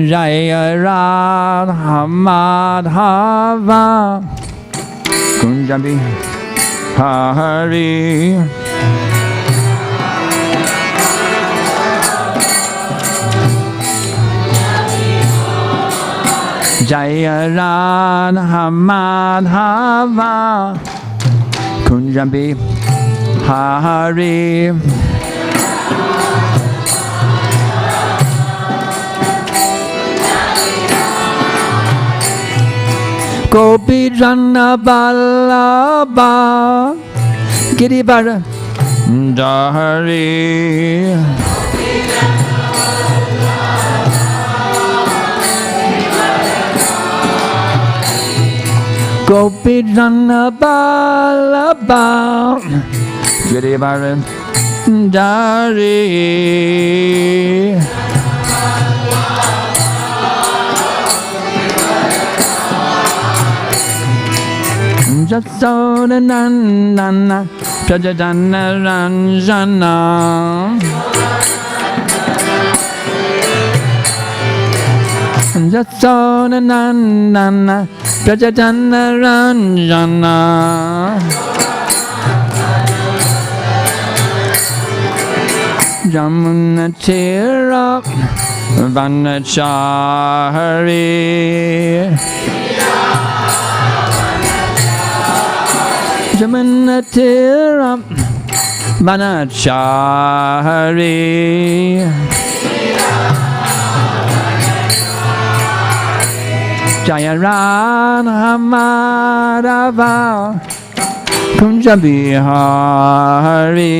Jaya Radha Madhava Kunjabi Hare Jaya Radha Madhava Kunjabi Hare Gopi Jana Vallabha Girivara Dhari Gopi Jana Vallabha Girivara Dhari Jasoda Nandana Prajadana Ranjana Jasoda Nandana Prajadana Ranjana Jamuna Tira Vanachari Jamanatira Vanachari Jaya Radha Madhava Kunjabi Hare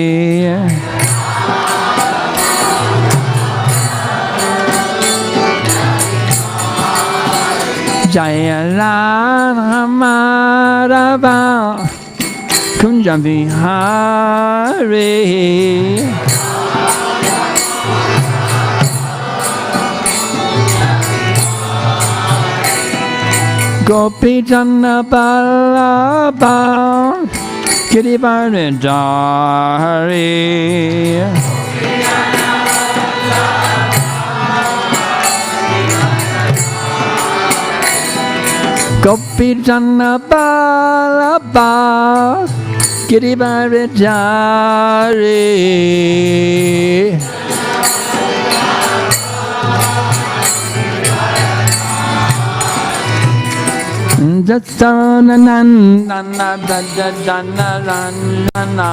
Jaya Radha Madhava Kunjabi Hare Gopi Jana Vallabha Girivara Dhari Gopi Jana Vallabha Girivara Dhari Jasoda Nandana Prajadana Ranjana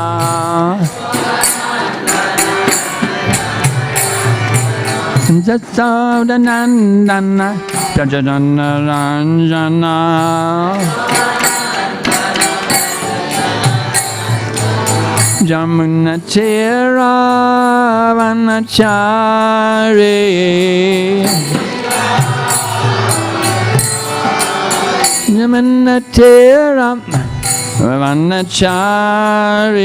Jasoda Nandana Prajadana Ranjana Jamuna Tira Vanachari Yamanatira Vanachari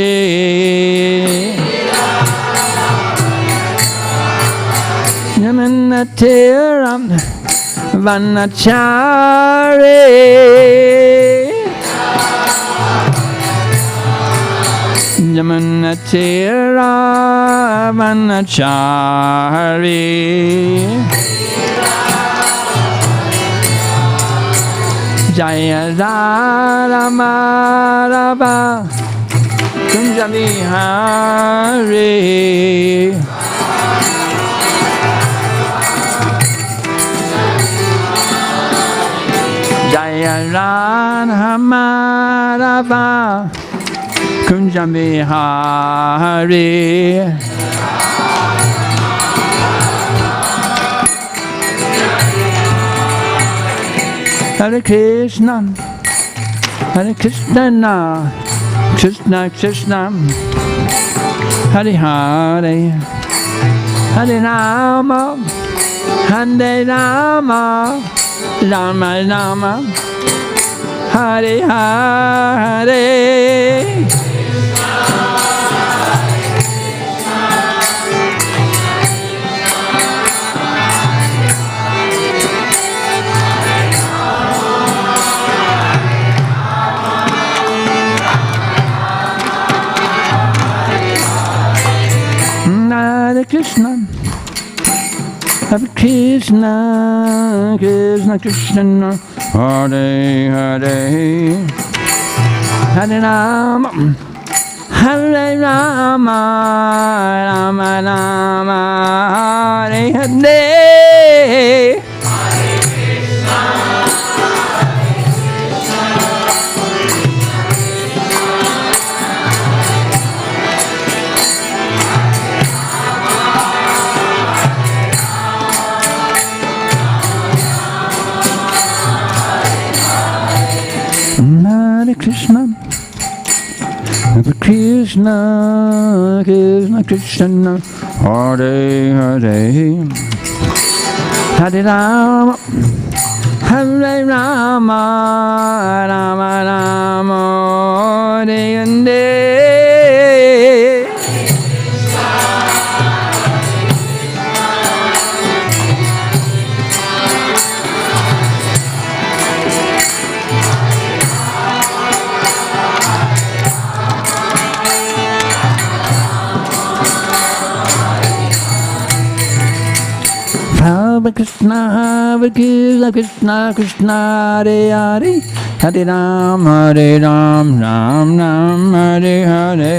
Yamanatira Vanachari Yamanatira Vanachari Jaya Radha Madhava Kunjabi Hare Jaya Radha Madhava Kunjabi Hare Hare Krishna Hare Krishna Krishna Krishna Hare Hare Hare Rama Hare Rama Rama Rama Hare Hare Hare Krishna Hare Krishna, Krishna Krishna, Hare Hare, Hare Rama, Hare Rama, Rama Rama, Hare Hare. Hare Krishna, Hare Krishna, Krishna Krishna, Hare Hare, Hare Rama, Hare Rama, Rama Rama, Hare Hare. Hare Krishna, Hare Krishna, Krishna Krishna, Hare Hare, Hare Ram, Ram Ram, Hare Hare.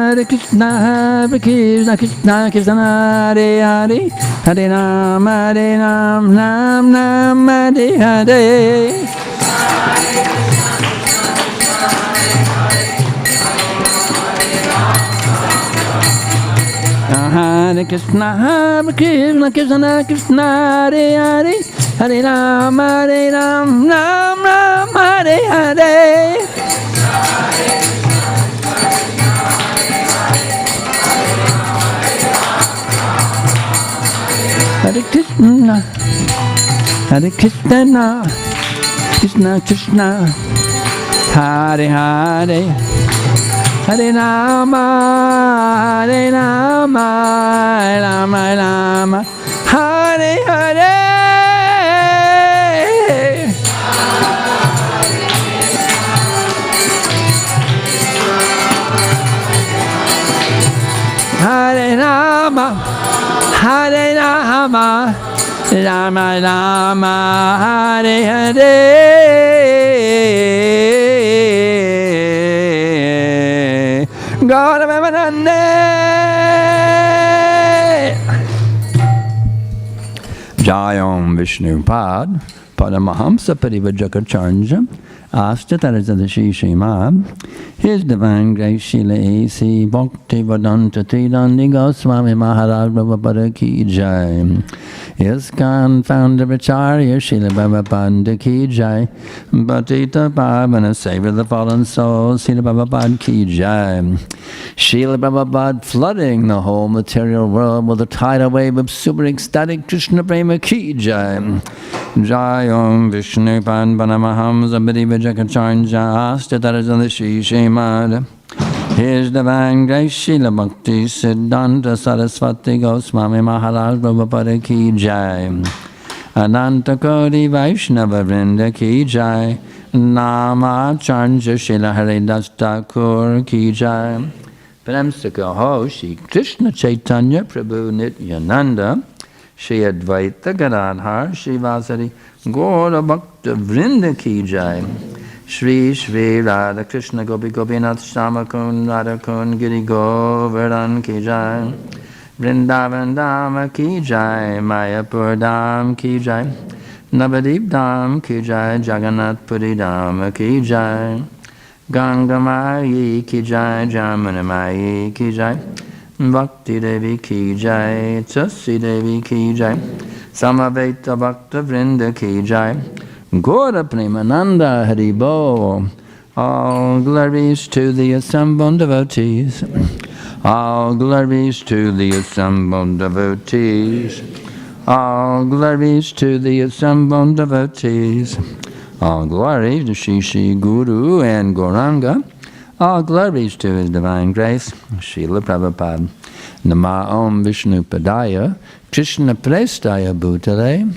Hare Krishna, Hare Krishna, Krishna Krishna, Hare Hare, Hare Ram, Ram Ram, Hare Hare. Hare Krishna, Hare Krishna, Krishna Krishna, Hare Hare, Hare Ram, Ram Ram, Hare Hare. Hare Krishna, Hare Krishna, Krishna Krishna, Hare Hare, Hare Rama, Rama Rama, Hare Hare. Hare Rama, Rama Rama, Hare Hare. God of heaven, Jayom Vishnu Pad, Paramahamsa Parivajakarcharya, Ashtataraja Śrīmad, His Divine Grace Srila A.C. Bhaktivedanta Tridandi Swami Maharaj Prabhupada Ki Jai. ISKCON Founder-Acharya Śrīmad Bhāgavatam Ki Jai. Bhatita Pavana Save the Fallen Souls Śrīmad Bhāgavatam Ki Jai. Śrīmad Bhāgavatam flooding the whole material world with a tidal wave of super ecstatic Krishna Prema Ki Jai. Jayom Vishnu Pan Panamaham Zabadi Vijakarcharya Astatarazana Śrīmad. His Divine Grace Srila Bhakti Siddhanta Saraswati Goswami Maharaj Prabhupada Ki Jai. Ananta Koti Vaishnava Vrinda Ki Jai. Namacharya Srila Haridas Thakur Ki Jai. Prem se kaho Shri Krishna Chaitanya Prabhu Nityananda Shri Advaita Gadadhar Shri Vasari Gaura Bhakta Vrinda Ki Jai. Shri Shri Radha Krishna Gopi Gopinath Shamakun Radhakun Giri Govardhan Ki Jai. Vrindavan Dham Ki Jai. Mayapur Dham Ki Jai. Navadip Dham Ki Jai. Jagannath Puri Dham Ki Jai. Ganga Mayi Ki Jai. Jamuna Mayi Ki Jai. Bhakti Devi Ki Jai. Tusi Devi Ki Jai. Samaveta Bhakta Vrinda Ki Jai. Gaura Premananda Haribo. All glories to the assembled devotees. All glories to the assembled devotees. All glories to the assembled devotees. All glories to Shri Shri Guru and Gauranga. All glories to His Divine Grace, Srila Prabhupada. Nama Om Vishnu Padaya, Krishna Prestaya Bhutale,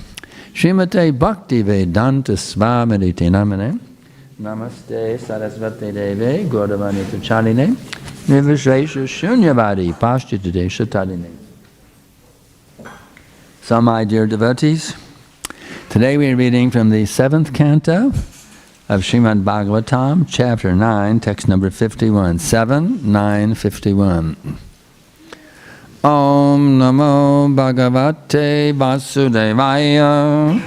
Srimate Bhaktivedanta Swami Namane, Namaste Sarasvati Deve Gauravani Tuchaline Nivishresha Shunyavadi Pashtitadesha Taline. So my dear devotees, today we are reading from the 7th canto of Śrīmad Bhāgavatam, chapter 9, text number 51, 7, 9, 51. Om Namo Bhagavate Vasudevaya.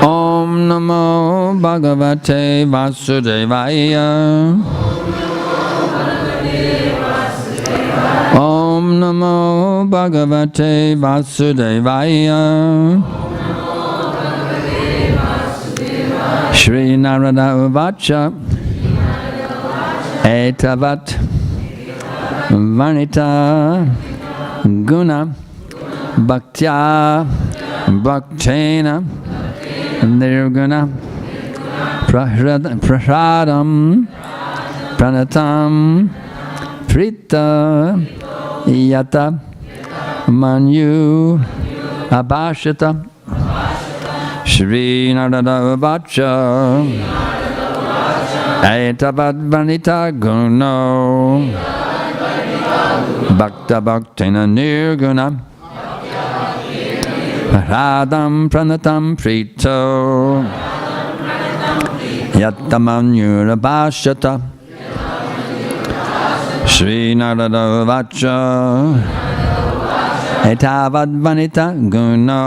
Om Namo Bhagavate Vasudevaya. Om Namo Bhagavate Vasudevaya. Shri Narada Uvacha Etavat Vanita Guna Bhaktya Bhaktena Nirguna Prasadam Pranatam Prita Yata Manyu Abhashata Shri Narada Vacha Etavad Vanita Guno Bhakta Bhaktena Nirguna Radam Pranatam Prito Yatamanyura Bhashata Shri Narada Vacha Etavad Vanita Guno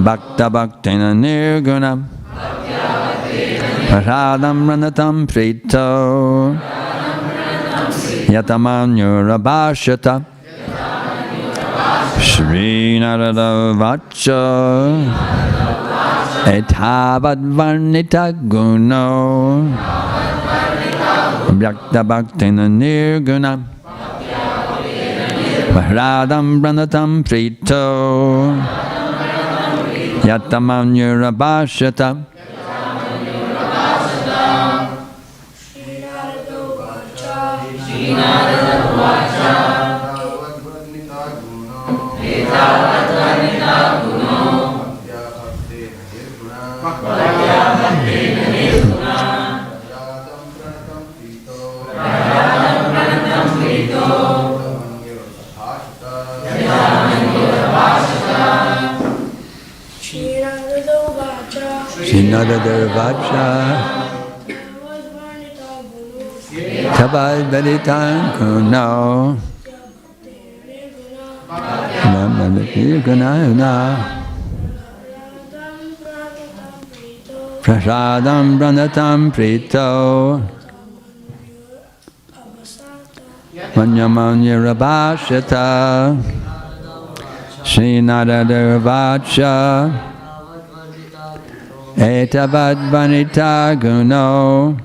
Bhakta Bhaktena Nirguna Radam Pranatam Prito Yatamanyura Bhashata Shri Narada Vacha Etavad Varnita Guno Bhakta Bhaktena Nirguna Radam Pranatam Prito Yatamanyura Bhashata Shinadadavacha Tabad Veditan Kuno Prasadam Pranatam Prito Manyamanya Rabhashata Shinadadavacha Etavad Vanita Guno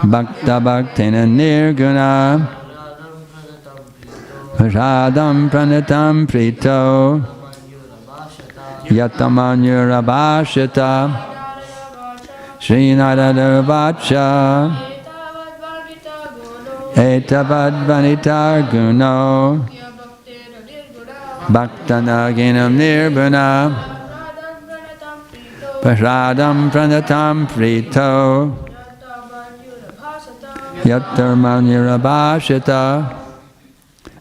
Bhakta Bhaktena Nirguna Radam Pranatam Prito Yatamanyura Bhashata Shri Narada Vacha Etavad Vanita Guno Bhaktana Ginam Nirbuna Prasadam Pranatam Prito Yatamanyura Bhashata.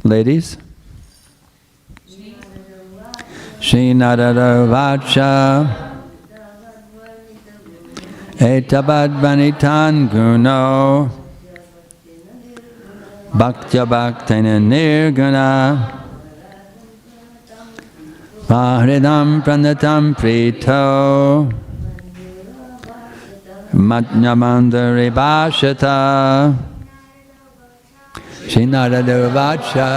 Ladies, Shri Narada Vacha Etavad Vanitan Guno Bhaktya Bhaktena Nirguna Vahridam Pranatam Prito Matnyamandari Bhashata Shri Narada Vacha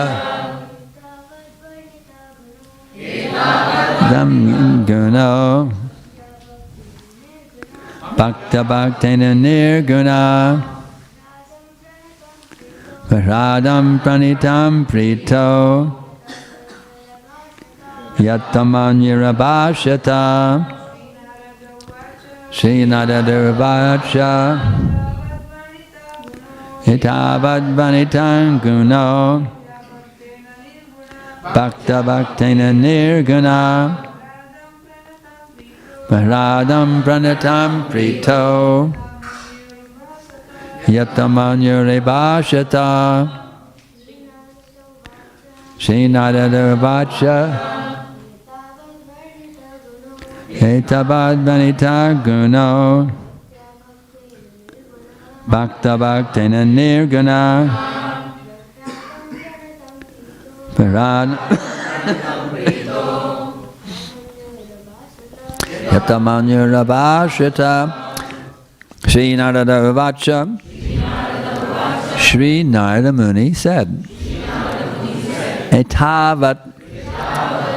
Dam Guno Bhakta Bhaktena Nirguna Radam Pranitam Prito Yatamanyura Bhashata Shri Narada Vacha Etavad Vanitan Guno Bhakta Bhaktena Nirguna Radham Pranatam Prito Yatamanyure Bhashata Śrīnāda Vacha Etabad Vanita Guno Bhakta Bhaktena Nirguna Parad Yatamanyura Bhashata Śrīnāda Vacha Sri Narada Muni said, Etavat,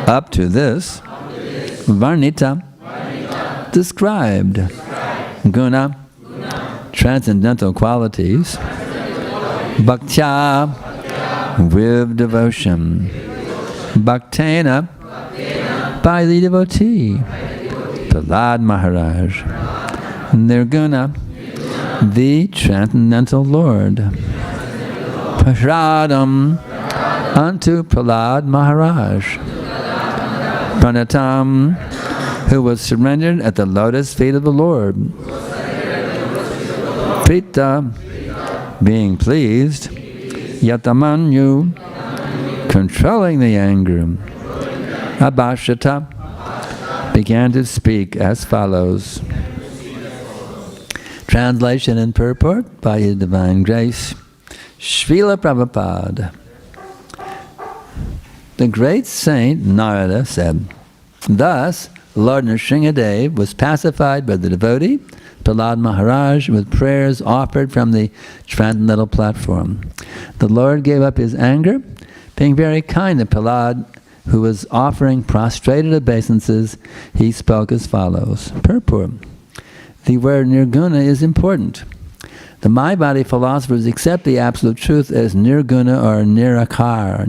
up to this, Varnita, described, Guna, transcendental qualities, Bhaktya, with devotion, Bhaktena, by the devotee, Prahlad Maharaj, Nirguna, the transcendental Lord, Prasadam, unto Prahlad Maharaj, Pranatam, who was surrendered at the lotus feet of the Lord, Prita, being pleased, Yatamanyu, controlling the anger, Abhashata, began to speak as follows. Translation and purport by His Divine Grace, Srila Prabhupada. The great saint Narada said, thus Lord Nrsimhadev was pacified by the devotee Prahlad Maharaj with prayers offered from the transcendental platform. The Lord gave up his anger, being very kind to Prahlad, who was offering prostrated obeisances. He spoke as follows. Purport. The word nirguna is important. The Mayavadi philosophers accept the absolute truth as nirguna or nirakara.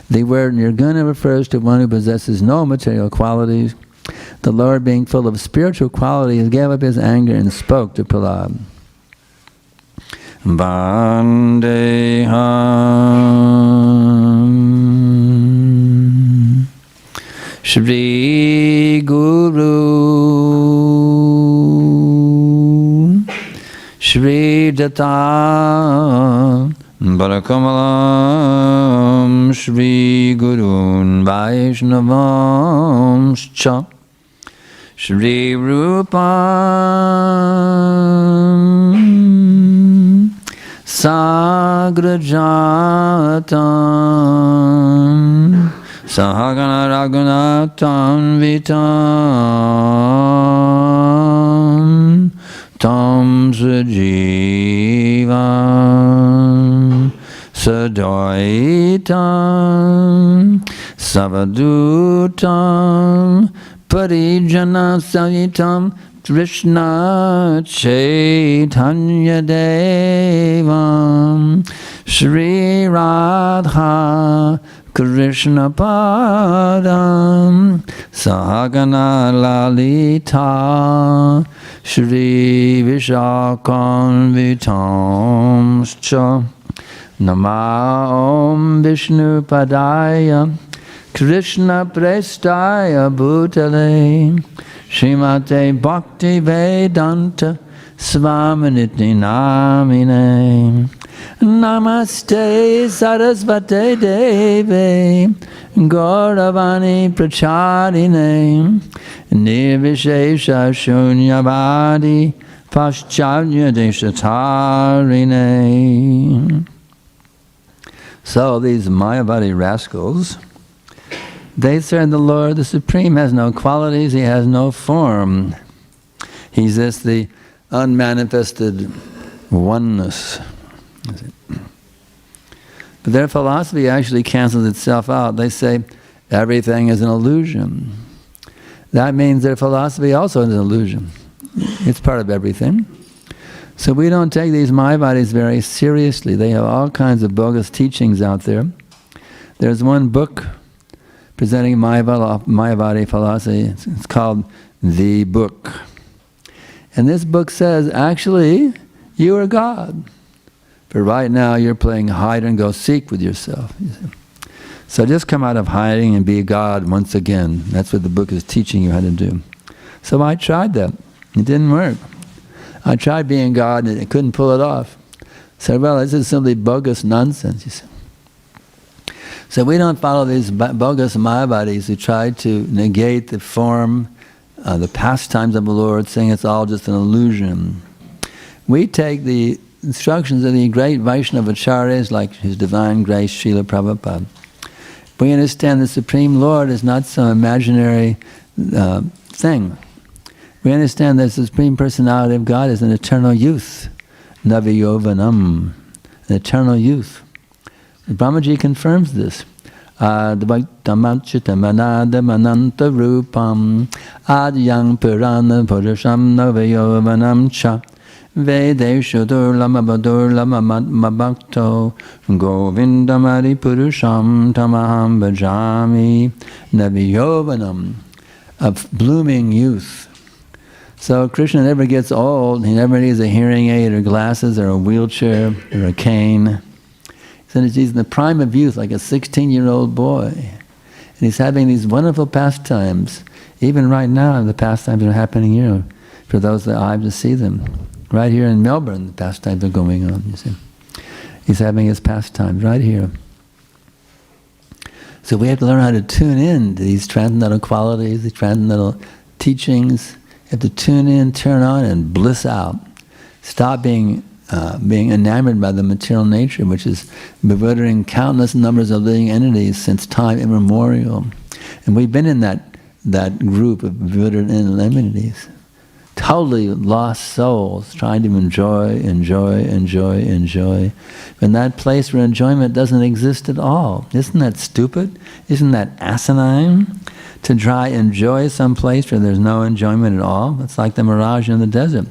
The word nirguna refers to one who possesses no material qualities. The Lord, being full of spiritual qualities, gave up his anger and spoke to Prahlad. Vandeham Shri Guru Shri Jata Barakamalam Shri Gurun Vaishnavam Scha Shri Rupam Sagrajatam Sahagana Raghunatam Vitam Tam Sajivam Sadaitam Savadutam Parijana Savitam Krishna Chaitanya Devam Shri Radha Krishna Padam Sahagana Lalita Shri Vishakam Vitamscha Nama Om Vishnu Padaya Krishna Prestaya Bhutale Śrīmate Bhaktivedanta Svaminiti Namine Namaste Sarasvate Deve Gauravani Pracharine Nirvishesha Shunyavadi Paschalya Deshatarine. So these Mayavadi rascals, they said the Lord, the Supreme, has no qualities, he has no form. He's just the unmanifested oneness. But their philosophy actually cancels itself out. They say everything is an illusion. That means their philosophy also is an illusion. It's part of everything. So we don't take these Mayavadis very seriously. They have all kinds of bogus teachings out there. There's one book presenting Mayavadi philosophy. It's called The Book. And this book says, actually, you are God. But right now you're playing hide and go seek with yourself. So just come out of hiding and be God once again. That's what the book is teaching you how to do. So I tried that. It didn't work. I tried being God and I couldn't pull it off. So, well, this is simply bogus nonsense, you see. So we don't follow these bogus Mayavadis who try to negate the form, the pastimes of the Lord, saying it's all just an illusion. We take the instructions of the great Vaishnava Acharyas, like His Divine Grace Srila Prabhupada. We understand the Supreme Lord is not some imaginary thing. We understand that the Supreme Personality of God is an eternal youth. Naviyovanam, an eternal youth. Brahmaji confirms this. Advaitamanchitamanadamananta rupam adyang purana purusham navayovanam cha vedeshu durlamabadurlamamabhakto govindamari purusham tamaham bhajami naviyovanam, of blooming youth. So Krishna never gets old. He never needs a hearing aid or glasses or a wheelchair or a cane. He's in the prime of youth, like a 16-year-old boy. And he's having these wonderful pastimes. Even right now, the pastimes are happening here, for those that are alive to see them. Right here in Melbourne, the pastimes are going on, you see. He's having his pastimes right here. So we have to learn how to tune in to these transcendental qualities, these transcendental teachings. You have to tune in, turn on, and bliss out. Stop being enamored by the material nature, which is bewildering countless numbers of living entities since time immemorial. And we've been in that group of bewildered entities. Totally lost souls, trying to enjoy. In that place where enjoyment doesn't exist at all. Isn't that stupid? Isn't that asinine? To try enjoy some place where there's no enjoyment at all. It's like the mirage in the desert.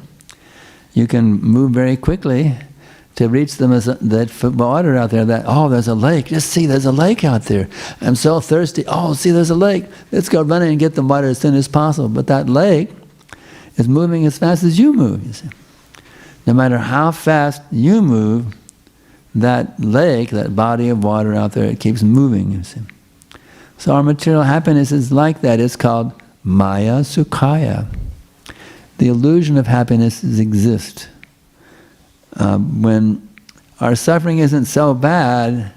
You can move very quickly to reach that water out there. That, oh, there's a lake. Just see, there's a lake out there. I'm so thirsty. Oh, see, there's a lake. Let's go running and get the water as soon as possible. But that lake is moving as fast as you move, you see. No matter how fast you move, that lake, that body of water out there, it keeps moving, you see. So our material happiness is like that. It's called Maya Sukhaya. The illusion of happiness exists. When our suffering isn't so bad,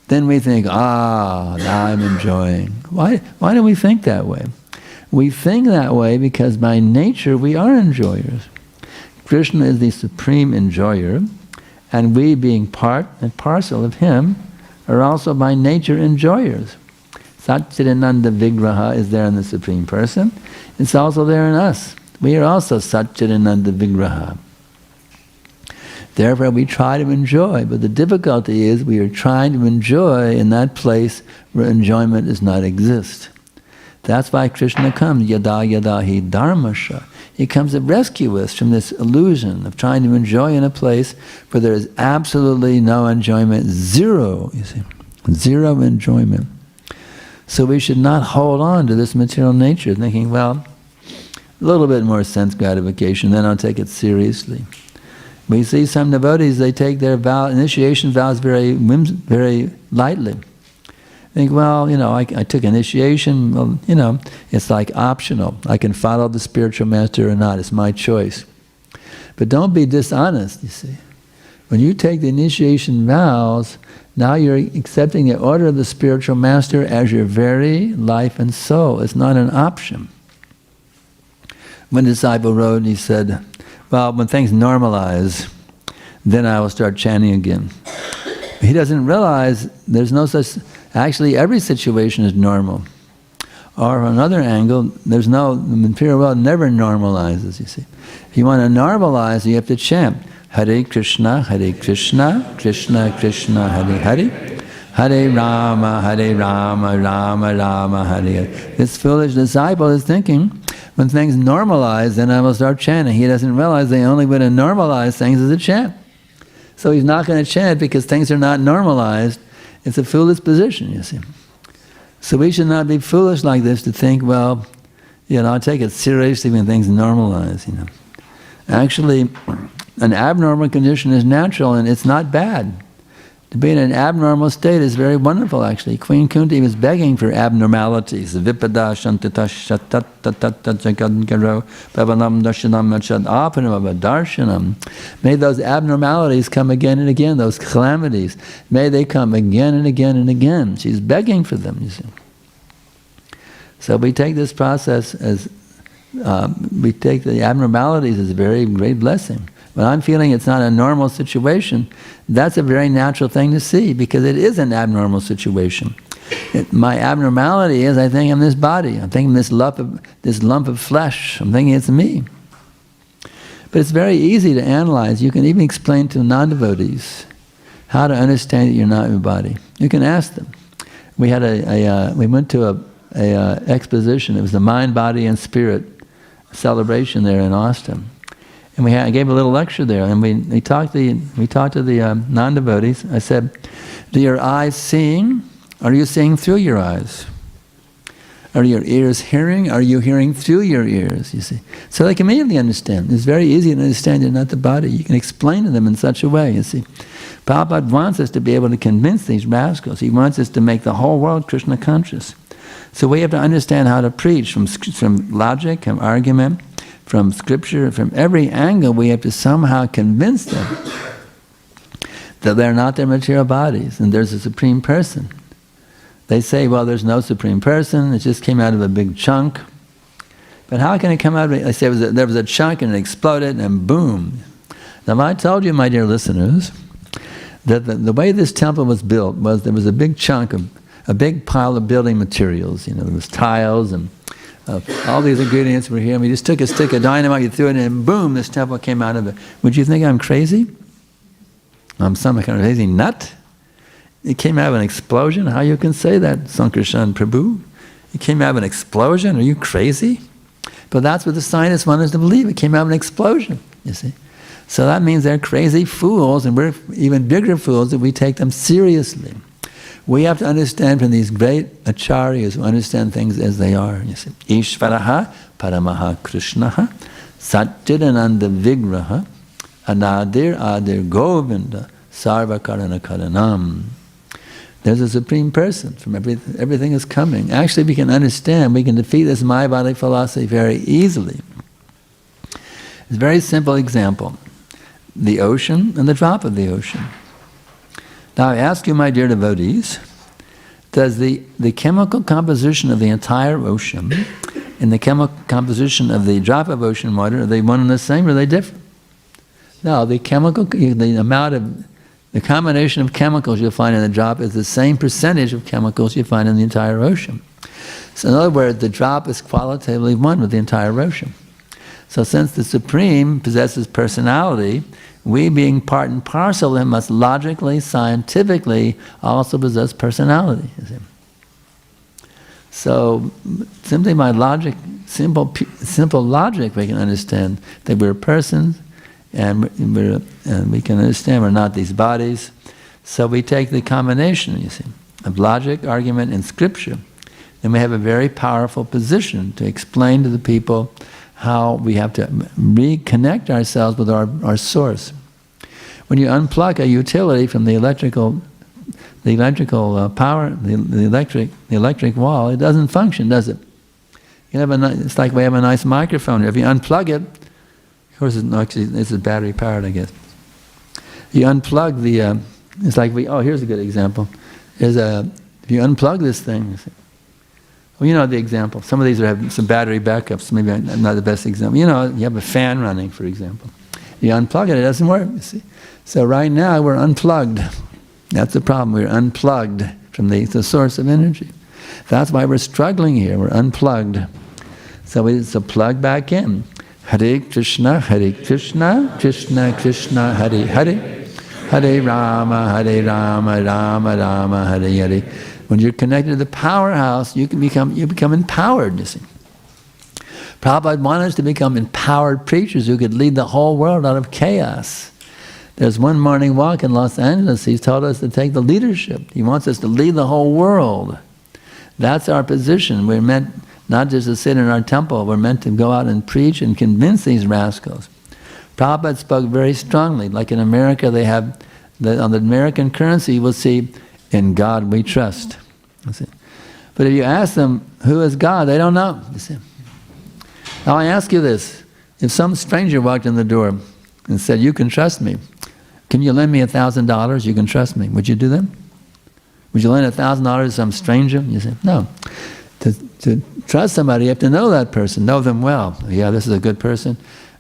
then we think, now I'm enjoying. Why do we think that way? We think that way because by nature we are enjoyers. Krishna is the supreme enjoyer, and we, being part and parcel of Him, are also by nature enjoyers. Satchidananda Vigraha is there in the Supreme Person. It's also there in us. We are also Satchidananda Vigraha. Therefore we try to enjoy, but the difficulty is we are trying to enjoy in that place where enjoyment does not exist. That's why Krishna comes, yada yada hi dharmasha. He comes to rescue us from this illusion of trying to enjoy in a place where there is absolutely no enjoyment, zero, you see, zero enjoyment. So we should not hold on to this material nature, thinking, well, a little bit more sense gratification, then I'll take it seriously. We see some devotees, they take their initiation vows very lightly. Think, well, I took initiation, well, it's like optional. I can follow the spiritual master or not, it's my choice. But don't be dishonest, you see. When you take the initiation vows, now you're accepting the order of the spiritual master as your very life and soul. It's not an option. One disciple wrote and he said, well, when things normalize, then I will start chanting again. He doesn't realize there's no such, actually every situation is normal. Or from another angle, the material world never normalizes, you see. If you want to normalize, you have to chant, Hare Krishna, Krishna Krishna, Hare Hare, Hare Rama, Rama Rama, Hare. This foolish disciple is thinking, when things normalize, then I will start chanting. He doesn't realize the only way to normalize things is to chant. So he's not going to chant because things are not normalized. It's a foolish position, you see. So we should not be foolish like this to think, well, I'll take it seriously when things normalize, Actually, an abnormal condition is natural and it's not bad. To be in an abnormal state is very wonderful, actually. Queen Kunti was begging for abnormalities. Vipada shantatash shatatatatatjagankaro bhavanam darshanam machad apanam darshanam. May those abnormalities come again and again, those calamities. May they come again and again and again. She's begging for them, you see. So we take this process as, we take the abnormalities as a very great blessing. When I'm feeling it's not a normal situation, that's a very natural thing to see, because it is an abnormal situation. My abnormality is I think I'm this body, I'm thinking this lump of flesh, I'm thinking it's me. But it's very easy to analyze. You can even explain to non-devotees how to understand that you're not your body. You can ask them. We had we went to a exposition. It was the Mind, Body, and Spirit celebration there in Austin. And I gave a little lecture there, and we talked to the non-devotees. I said, "Do your eyes seeing? Are you seeing through your eyes? Are your ears hearing? Are you hearing through your ears?" You see, so they can immediately understand. It's very easy to understand you're not the body. You can explain to them in such a way. You see, Prabhupada wants us to be able to convince these rascals. He wants us to make the whole world Krishna conscious. So we have to understand how to preach from logic, from argument, from scripture, from every angle. We have to somehow convince them that they're not their material bodies and there's a Supreme Person. They say, well, there's no Supreme Person, it just came out of a big chunk. But how can it come out of it? I say there was a chunk and it exploded and boom. Now I told you, my dear listeners, that the way this temple was built was there was a big chunk, a big pile of building materials. You know, there was tiles and all these ingredients were here. And we just took a stick of dynamite, you threw it in, and boom, this temple came out of it. Would you think I'm crazy? I'm some kind of crazy nut? It came out of an explosion? How you can say that, Sankarshan Prabhu? It came out of an explosion? Are you crazy? But that's what the scientists want us to believe. It came out of an explosion, you see. So that means they're crazy fools, and we're even bigger fools if we take them seriously. We have to understand from these great acharyas who understand things as they are. You see, Ishvaraha Paramaha Krishnaha Satchidananda Vigraha Anadir Adir Govinda Sarva Karana Karanam. There's a Supreme Person. From everything is coming. Actually, we can understand, we can defeat this Mayavadi philosophy very easily. It's a very simple example. The ocean and the drop of the ocean. Now I ask you, my dear devotees, does the chemical composition of the entire ocean and the chemical composition of the drop of ocean water, are they one and the same, or are they different? No, the combination of chemicals you'll find in the drop is the same percentage of chemicals you find in the entire ocean. So in other words, the drop is qualitatively one with the entire ocean. So since the Supreme possesses personality, we being part and parcel of him must logically, scientifically also possess personality. You see. So simply by logic, simple logic, we can understand that we're persons, and we can understand we're not these bodies. So we take the combination, you see, of logic, argument, and scripture, and we have a very powerful position to explain to the people how we have to reconnect ourselves with our source. When you unplug a utility from the electrical power, the electric wall, it doesn't function, does it? It's like we have a nice microphone. If you unplug it, of course, it's battery powered, I guess. You unplug the. It's like here's a good example. If you unplug this thing. Well, you know the example. Some of these have some battery backups. Maybe not the best example. You know, you have a fan running, for example. You unplug it, it doesn't work, you see. So right now we're unplugged. That's the problem. We're unplugged from the source of energy. That's why we're struggling here. We're unplugged. So plug back in. Hare Krishna, Krishna Krishna, Hare Hare. Hare Rama, Rama Rama, Hare Hare. When you're connected to the powerhouse, you become empowered, you see. Prabhupada wanted us to become empowered preachers who could lead the whole world out of chaos. There's one morning walk in Los Angeles, he's told us to take the leadership. He wants us to lead the whole world. That's our position. We're meant not just to sit in our temple, we're meant to go out and preach and convince these rascals. Prabhupada spoke very strongly. Like in America, they have On the American currency, you will see, "In God we trust." You see. But if you ask them, who is God, they don't know. You see. Now I ask you this. If some stranger walked in the door and said, "You can trust me. Can you lend me $1,000? You can trust me." Would you do that? Would you lend $1,000 to some stranger? You say, no. To trust somebody, you have to know that person, know them well. Yeah, this is a good person.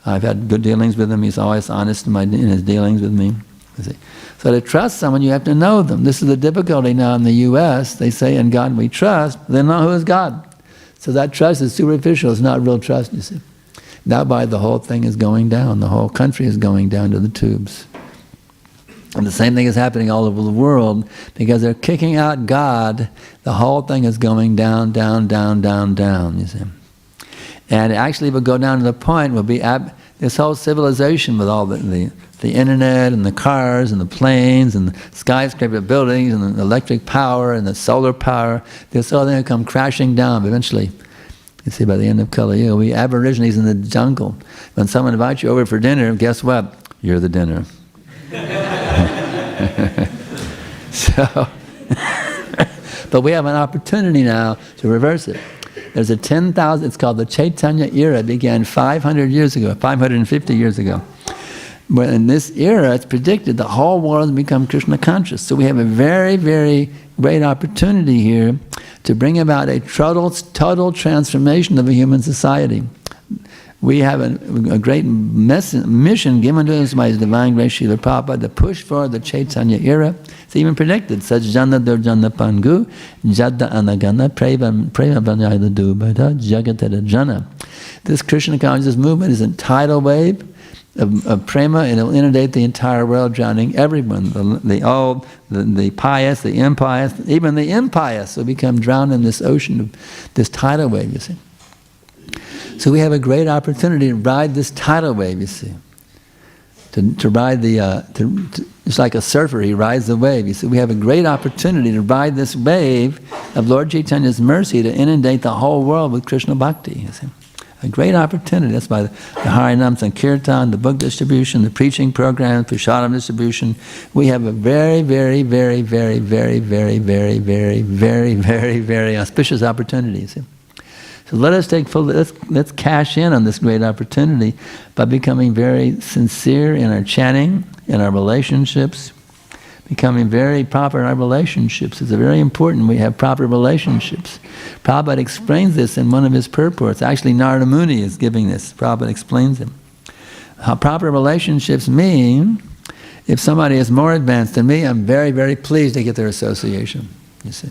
I've had good dealings with him. He's always honest in his dealings with me. You see. So to trust someone, you have to know them. This is the difficulty now in the U.S. They say, "In God we trust." They don't know who is God. So that trust is superficial. It's not real trust, you see. That's why the whole thing is going down. The whole country is going down to the tubes. And the same thing is happening all over the world, because they're kicking out God. The whole thing is going down, down, down, down, down, you see. And actually it will go down to the point, will be this whole civilization with all the internet and the cars and the planes and the skyscraper buildings and the electric power and the solar power, this whole thing will come crashing down eventually. You see, by the end of Kali Yuga, we aborigines in the jungle. When someone invites you over for dinner, guess what? You're the dinner. So, but we have an opportunity now to reverse it. There's a 10,000, it's called the Chaitanya era. It began 500 years ago, 550 years ago. But in this era, it's predicted the whole world will become Krishna conscious. So we have a very, very great opportunity here to bring about a total transformation of a human society. We have a great mission given to us by His Divine Grace Srila Prabhupada to push forward the Chaitanya era. It's even predicted, Sajjana Durjana Pangu, Jadda Anagana, Prema Vanyayada Dubhata, Jagatara Jana. This Krishna consciousness movement is a tidal wave of prema, and it will inundate the entire world, drowning everyone. The pious, the impious, even the impious will become drowned in this ocean of this tidal wave, you see. So we have a great opportunity to ride this tidal wave, you see. To ride it's like a surfer, he rides the wave. You see, we have a great opportunity to ride this wave of Lord Chaitanya's mercy to inundate the whole world with Krishna Bhakti, you see. A great opportunity. That's why the Harinam Sankirtan, the book distribution, the preaching program, Prasadam distribution. We have a very, very, very, very, very, very, very, very, very, very, very auspicious opportunity, you see. So let us let's cash in on this great opportunity by becoming very sincere in our chanting, in our relationships, becoming very proper in our relationships. It's very important we have proper relationships. Prabhupada explains this in one of his purports. Actually, Narada Muni is giving this. Prabhupada explains it. How proper relationships mean, if somebody is more advanced than me, I'm very, very pleased to get their association, you see.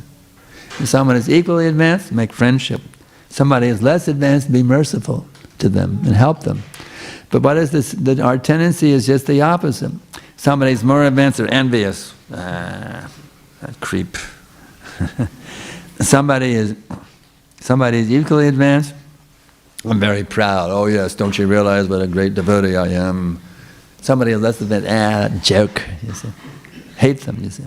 If someone is equally advanced, make friendship. Somebody is less advanced, be merciful to them and help them. But what is this? Our tendency is just the opposite. Somebody's more advanced, they're envious. That creep. Somebody is equally advanced, I'm very proud. Oh yes, don't you realize what a great devotee I am? Somebody is less advanced, joke, you see. Hate them, you see.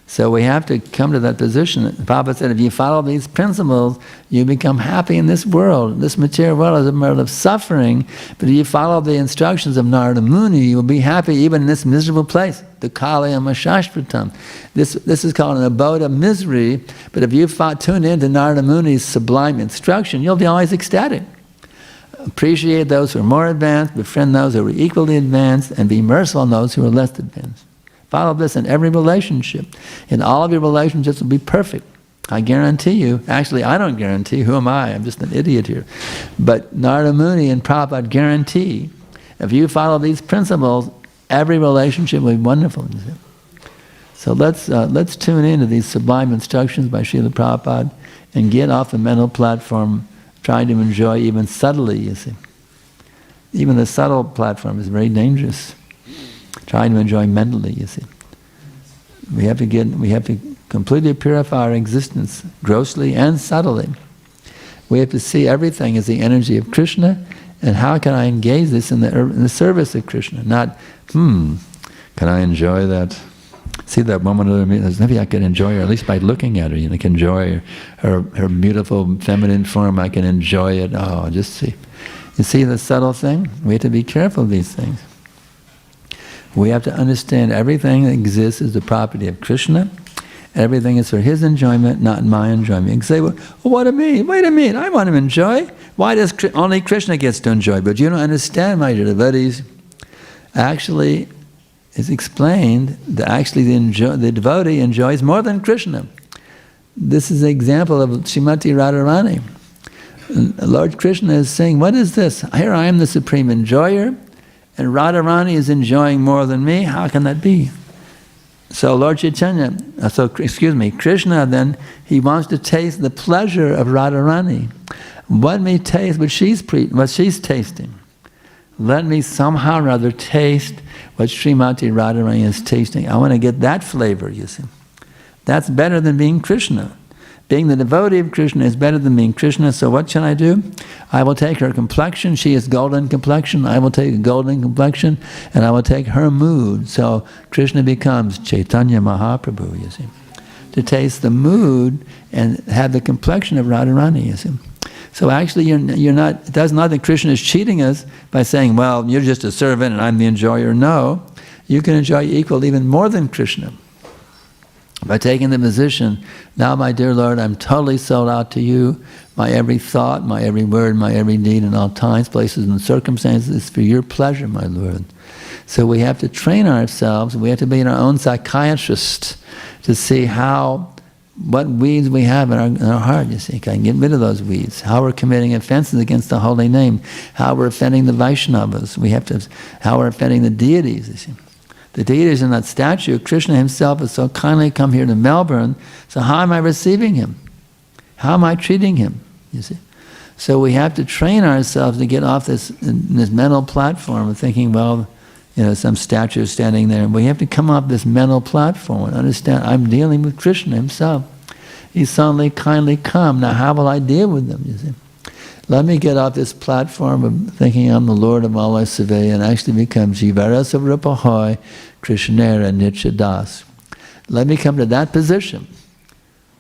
So we have to come to that position. Prabhupada said, if you follow these principles, you become happy in this world. This material world is a world of suffering, but if you follow the instructions of Narada Muni, you will be happy even in this miserable place. Dukkhalayam Shashvatam. This is called an abode of misery, but if you tune in to Narada Muni's sublime instruction, you'll be always ecstatic. Appreciate those who are more advanced, befriend those who are equally advanced, and be merciful on those who are less advanced. Follow this in every relationship. And all of your relationships will be perfect. I guarantee you. Actually, I don't guarantee. Who am I? I'm just an idiot here. But Narada Muni and Prabhupada guarantee, if you follow these principles, every relationship will be wonderful. So let's tune into these sublime instructions by Srila Prabhupada and get off the mental platform, trying to enjoy even subtly, you see. Even the subtle platform is very dangerous. Trying to enjoy mentally, you see. We have to completely purify our existence, grossly and subtly. We have to see everything as the energy of Krishna, and how can I engage this in the service of Krishna? Not, can I enjoy that? See that woman, maybe I can enjoy her, at least by looking at her. You know, I can enjoy her beautiful feminine form, I can enjoy it. Oh, just see. You see the subtle thing? We have to be careful of these things. We have to understand everything that exists is the property of Krishna. Everything is for his enjoyment, not my enjoyment. You can say, well, what do you mean? Wait a minute, I want to enjoy. Why does only Krishna gets to enjoy? But you don't understand, my dear devotees. Actually, it's explained that actually the devotee enjoys more than Krishna. This is an example of Srimati Radharani. Lord Krishna is saying, what is this? Here I am the supreme enjoyer, and Radharani is enjoying more than me. How can that be? So Lord Chaitanya, Krishna then, he wants to taste the pleasure of Radharani. Let me taste what she's tasting. Let me somehow or other taste what Srimati Radharani is tasting. I want to get that flavor, you see. That's better than being Krishna. Being the devotee of Krishna is better than being Krishna, so what should I do? I will take her complexion, she is golden complexion, I will take a golden complexion, and I will take her mood. So Krishna becomes Chaitanya Mahaprabhu, you see. To taste the mood and have the complexion of Radharani, you see. So actually you're not, it does not that Krishna is cheating us by saying, well, you're just a servant and I'm the enjoyer. No, you can enjoy equal, even more than Krishna. By taking the position, now my dear Lord, I'm totally sold out to you. My every thought, my every word, my every deed in all times, places and circumstances is for your pleasure, my Lord. So we have to train ourselves, we have to be our own psychiatrist to see what weeds we have in our heart, you see. Can get rid of those weeds. How we're committing offenses against the holy name. How we're offending the Vaishnavas. How we're offending the deities, you see. The deities in that statue, Krishna himself has so kindly come here to Melbourne, so how am I receiving him? How am I treating him? You see? So we have to train ourselves to get off this mental platform of thinking, well, some statue is standing there. And we have to come off this mental platform and understand, I'm dealing with Krishna himself. He's suddenly kindly come. Now how will I deal with them, you see? Let me get off this platform of thinking I'm the Lord of all I survey and actually become Jivarasa Rupahoy Krishnera Nityadas. Let me come to that position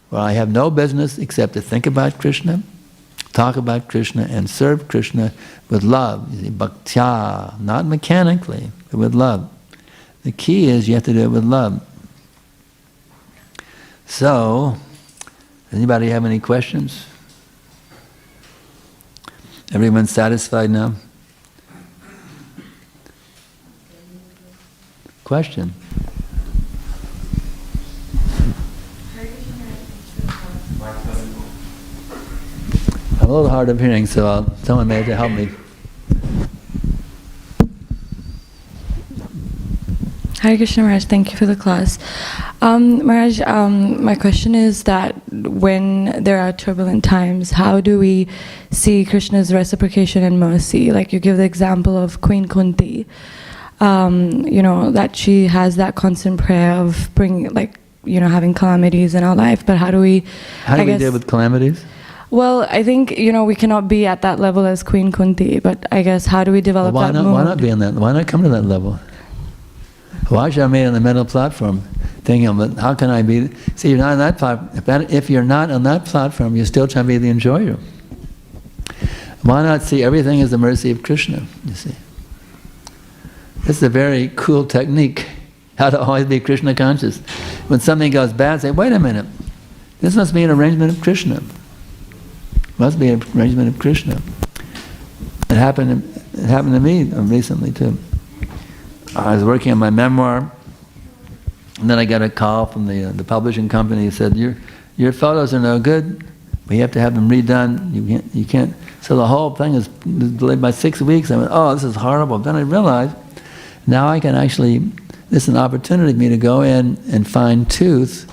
where I have no business except to think about Krishna, talk about Krishna, and serve Krishna with love. You see, bhaktya, not mechanically, but with love. The key is you have to do it with love. So, anybody have any questions? Everyone satisfied now? Question? I'm a little hard of hearing, so someone may have to help me. Hare Krishna Maharaj, thank you for the class. Maharaj, my question is that when there are turbulent times, how do we see Krishna's reciprocation and mercy? Like you give the example of Queen Kunti, that she has that constant prayer of having calamities in our life, but how do we... How do we deal with calamities? Well, I think, we cannot be at that level as Queen Kunti, but I guess how do we develop that mood? Why not be on that? Why not come to that level? Why should I be on the mental platform thinking, how can I be... See, you're not on that platform. If you're not on that platform, you're still trying to be the enjoyer. Why not see everything as the mercy of Krishna, you see? This is a very cool technique, how to always be Krishna conscious. When something goes bad, say, wait a minute, this must be an arrangement of Krishna. Must be an arrangement of Krishna. It happened to me recently too. I was working on my memoir, and then I got a call from the publishing company. He said, "Your photos are no good. We have to have them redone. You can't." So the whole thing is delayed by 6 weeks. I went, "Oh, this is horrible." Then I realized now I can actually. This is an opportunity for me to go in and fine-tooth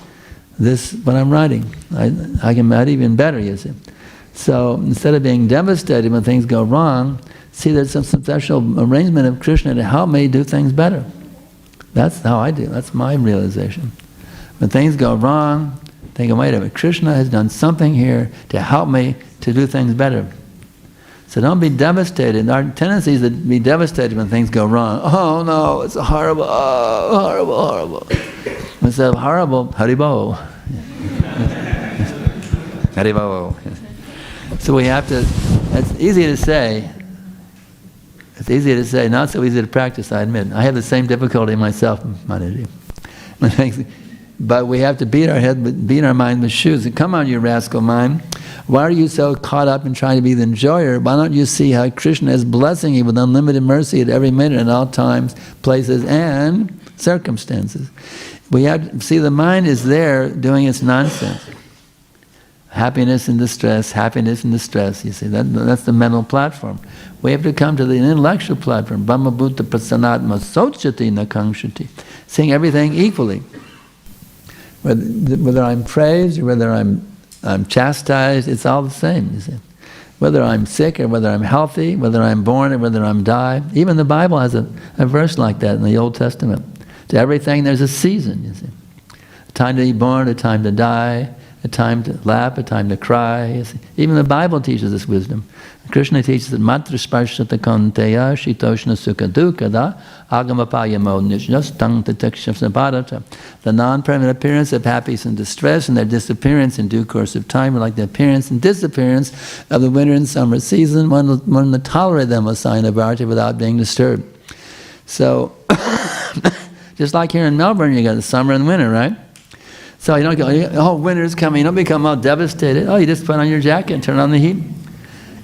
what I'm writing. I can write even better, you see. So instead of being devastated when things go wrong, see there's some special arrangement of Krishna to help me do things better. That's how I do. That's my realization. When things go wrong, think, wait a minute, Krishna has done something here to help me to do things better. So don't be devastated. Our tendency is to be devastated when things go wrong. Oh no, it's horrible, horrible, horrible. Instead of horrible, Haribo. Haribo. So we have to, it's easy to say, It's easy to say, not so easy to practice, I admit. I have the same difficulty myself, Mataji. But we have to beat our mind with shoes. And come on, you rascal mind. Why are you so caught up in trying to be the enjoyer? Why don't you see how Krishna is blessing you with unlimited mercy at every minute, in all times, places, and circumstances? We have to see the mind is there doing its nonsense. Happiness and distress, you see. That's the mental platform. We have to come to the intellectual platform. Brahma Bhuta Prasanatma Sochati Nakangshati. Seeing everything equally. Whether I'm praised or whether I'm chastised, it's all the same, you see. Whether I'm sick or whether I'm healthy, whether I'm born or whether I'm die. Even the Bible has a verse like that in the Old Testament. To everything there's a season, you see. A time to be born, a time to die, a time to laugh, a time to cry. You see. Even the Bible teaches this wisdom. Krishna teaches that Matra Sparshata Konteya Shitoshna Sukha Dukkada Agamapayamo Nishjastang Tatakshasabharata. The non-permanent appearance of happiness and distress and their disappearance in due course of time are like the appearance and disappearance of the winter and summer season. One to tolerate them a sign of bhakti without being disturbed. So, just like here in Melbourne, you got the summer and winter, right? So you don't go, oh, winter's coming, you don't become all devastated. Oh, you just put on your jacket and turn on the heat.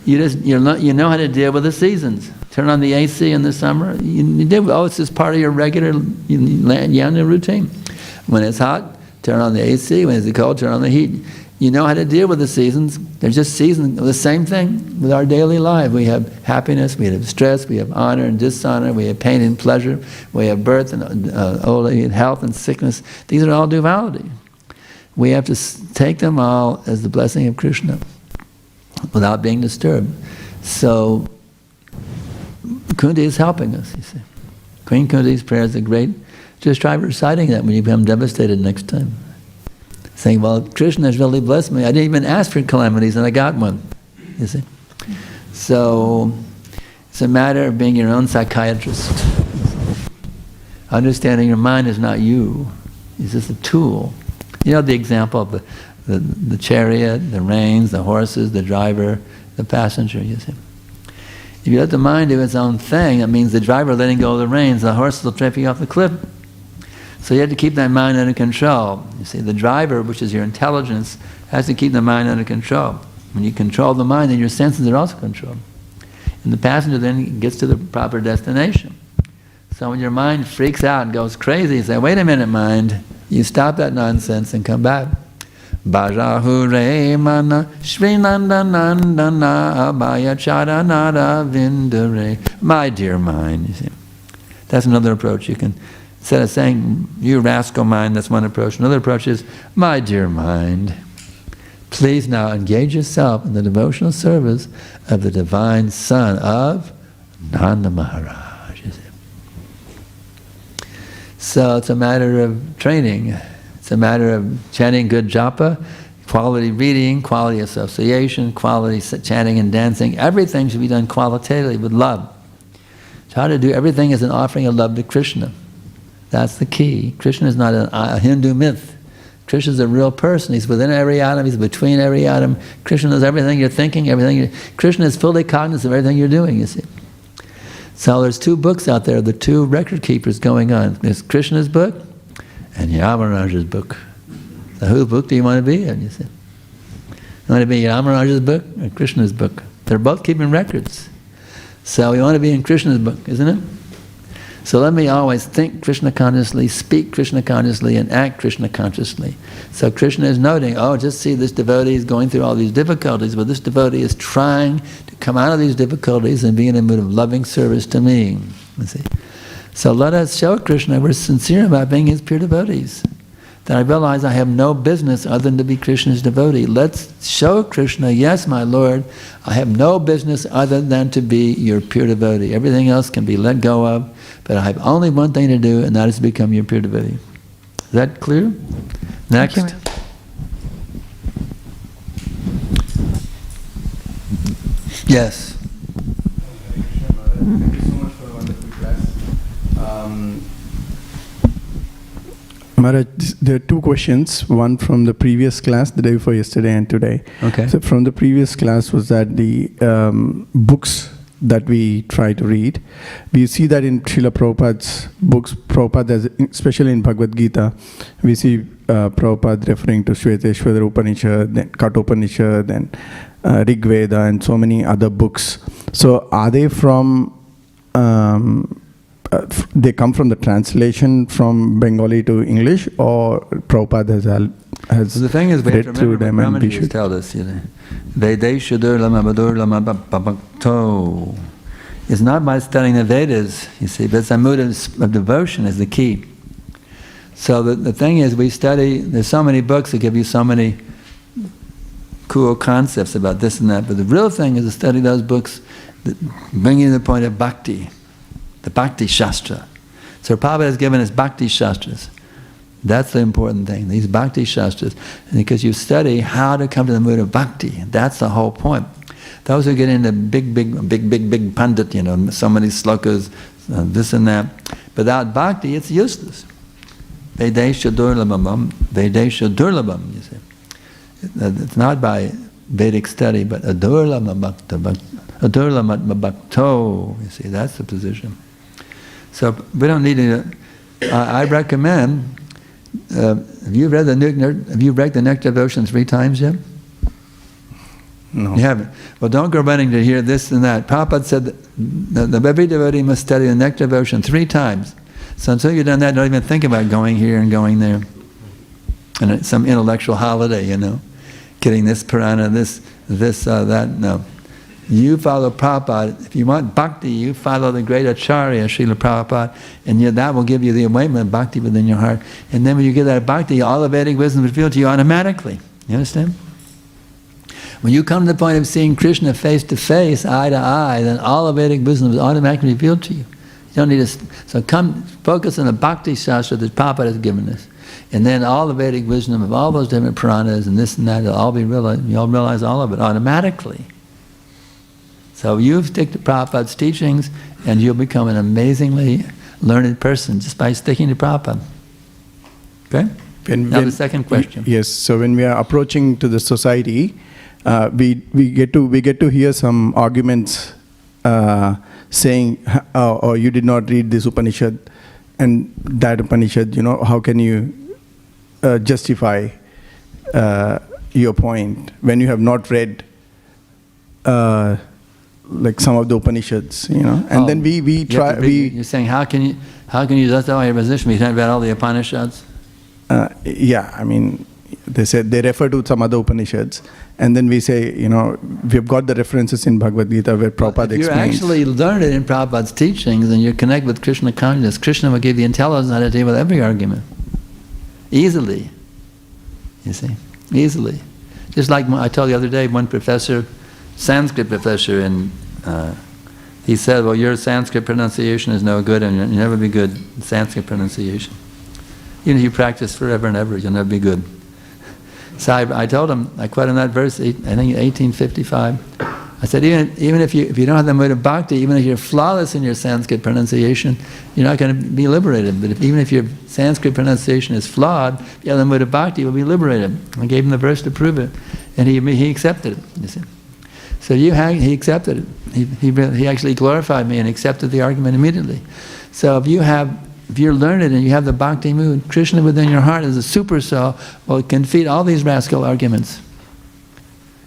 You know how to deal with the seasons. Turn on the AC in the summer. It's just part of your regular Yana routine. When it's hot, turn on the AC. When it's cold, turn on the heat. You know how to deal with the seasons. They're just seasons. The same thing with our daily life. We have happiness, we have stress, we have honor and dishonor, we have pain and pleasure, we have birth and old age, health and sickness. These are all duality. We have to take them all as the blessing of Krishna without being disturbed. So Kunti is helping us, you see. Queen Kunti's prayers are great. Just try reciting that when you become devastated next time. Saying, well, Krishna has really blessed me. I didn't even ask for calamities and I got one, you see. So it's a matter of being your own psychiatrist. Understanding your mind is not you. It's just a tool. You know the example of the chariot, the reins, the horses, the driver, the passenger, you see. If you let the mind do its own thing, that means the driver letting go of the reins, the horses will trip you off the cliff. So you have to keep that mind under control. You see, the driver, which is your intelligence, has to keep the mind under control. When you control the mind, then your senses are also controlled. And the passenger then gets to the proper destination. So when your mind freaks out and goes crazy, you say, wait a minute, mind. You stop that nonsense and come back. Bhajahure mana Srinandanandana abhaya charanara vindare. My dear mind, you see. That's another approach. You can, instead of saying, you rascal mind, that's one approach. Another approach is, my dear mind, please now engage yourself in the devotional service of the divine son of Nanda Maharaj. You see. So it's a matter of training. It's a matter of chanting good japa, quality reading, quality association, quality chanting and dancing. Everything should be done qualitatively with love. Try to do everything as an offering of love to Krishna. That's the key. Krishna is not a Hindu myth. Krishna is a real person. He's within every atom. He's between every atom. Krishna knows everything you're thinking, Krishna is fully cognizant of everything you're doing, you see. So there's two books out there, the two record keepers going on. There's Krishna's book and Yamaraj's book. So whose book do you want to be in, you see? You want to be in Yamaraj's book or Krishna's book? They're both keeping records. So we want to be in Krishna's book, isn't it? So let me always think Krishna consciously, speak Krishna consciously, and act Krishna consciously. So Krishna is noting, oh, just see this devotee is going through all these difficulties, but this devotee is trying to come out of these difficulties and be in a mood of loving service to me. You see? So let us show Krishna we're sincere about being his pure devotees. That I realize I have no business other than to be Krishna's devotee. Let's show Krishna, yes, my Lord, I have no business other than to be your pure devotee. Everything else can be let go of, but I have only one thing to do, and that is to become your pure devotee. Is that clear? Next. Thank you. Yes. Thank you so much for a wonderful class. Maharaj, there are two questions, one from the previous class, the day before yesterday and today. Okay. So from the previous class was that the books that we try to read. We see that in Srila Prabhupada's books, Prabhupada, especially in Bhagavad Gita, we see Prabhupada referring to Shveteshwara Upanishad, then Kathopanishad, then Rig Veda, and so many other books. So are they from, they come from the translation from Bengali to English, or Prabhupada has So the thing is, we have to read through remember them what and we Brahmaji should... tell us, you know. Vedeshadur lama badur lama babakto. It's not by studying the Vedas, you see, but it's a mood of devotion is the key. So the thing is, we study, there's so many books that give you so many cool concepts about this and that, but the real thing is to study those books that bring you to the point of bhakti, the Bhakti Shastra. So Prabhupada has given us Bhakti Shastras. That's the important thing, these Bhakti Shastras. Because you study how to come to the mood of bhakti. That's the whole point. Those who get into big pandit, you know, so many slokas, this and that. Without bhakti, it's useless. Vedesha durlabham, Vedesha durlabham, you see. It's not by Vedic study, but adurlama bhakto, you see, that's the position. So we don't need to, I recommend, have you read the Nectar Devotion 3 times yet? No. You haven't? Well, don't go running to hear this and that. Prabhupada said that every devotee must study the Nectar Devotion 3 times. So until you've done that, don't even think about going here and going there. And it's some intellectual holiday, you know. Getting this Purana, that, no. You follow Prabhupada. If you want bhakti, you follow the great Acharya, Srila Prabhupada, and that will give you the awakening of bhakti within your heart. And then when you get that bhakti, all the Vedic wisdom will feel to you automatically. You understand? When you come to the point of seeing Krishna face to face, eye to eye, then all the Vedic wisdom is automatically revealed to you. You don't need to, so come focus on the Bhakti Shastra that Prabhupada has given us. And then all the Vedic wisdom of all those different Puranas and this and that, it'll all be realized, you'll realize all of it automatically. So you stick to Prabhupada's teachings and you'll become an amazingly learned person just by sticking to Prabhupada. Okay? Now the second question. Yes, so when we are approaching to the society, we get to hear some arguments saying, oh, you did not read this Upanishad and that Upanishad, you know, how can you justify your point when you have not read like some of the Upanishads, you know? And then we try... You're saying, how can you justify your position? We haven't read all the Upanishads? Yeah, I mean, they said they refer to some other Upanishads, and then we say, you know, we've got the references in Bhagavad Gita where Prabhupada explains. If you're actually learned it in Prabhupada's teachings and you connect with Krishna consciousness, Krishna will give you intelligence how to deal with every argument. Easily. You see? Easily. Just like I told you the other day, one professor, Sanskrit professor, and he said, well, your Sanskrit pronunciation is no good and you'll never be good in Sanskrit pronunciation. Even if you practice forever and ever, you'll never be good. So I told him, I quoted that verse, I think 1855. I said, even if you don't have the mood of bhakti, even if you're flawless in your Sanskrit pronunciation, you're not going to be liberated. But even if your Sanskrit pronunciation is flawed, if you have the mood of bhakti, you'll be liberated. I gave him the verse to prove it. And he accepted it, you see. So he accepted it. He actually glorified me and accepted the argument immediately. So if you're learned and you have the bhakti mood, Krishna within your heart is a super soul, well, it can defeat all these rascal arguments.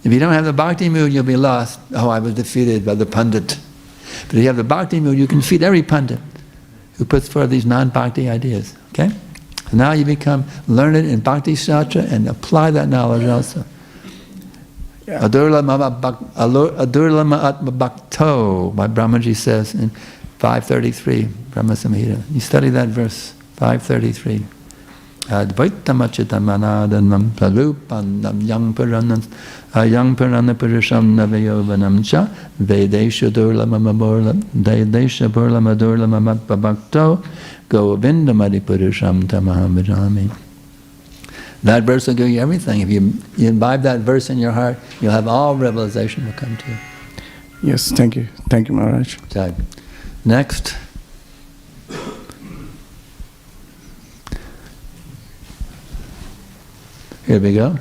If you don't have the bhakti mood, you'll be lost. Oh, I was defeated by the pundit. But if you have the bhakti mood, you can defeat every pundit who puts forth these non-bhakti ideas. Okay? So now you become learned in Bhakti Shastra and apply that knowledge also. Adurlama atma bhakto, my Brahmaji says in 533, Brahma Samhita. You study that verse, 533. Advaitamachitamanadanam pralupandam yang purana purusham navayovanam cha vedesha durlama durlama bhakto govindamadi purusham tamaham vijami. That verse will give you everything. If you imbibe that verse in your heart, you'll have all realization will come to you. Yes, thank you. Thank you, Maharaj. So, next. Here we go.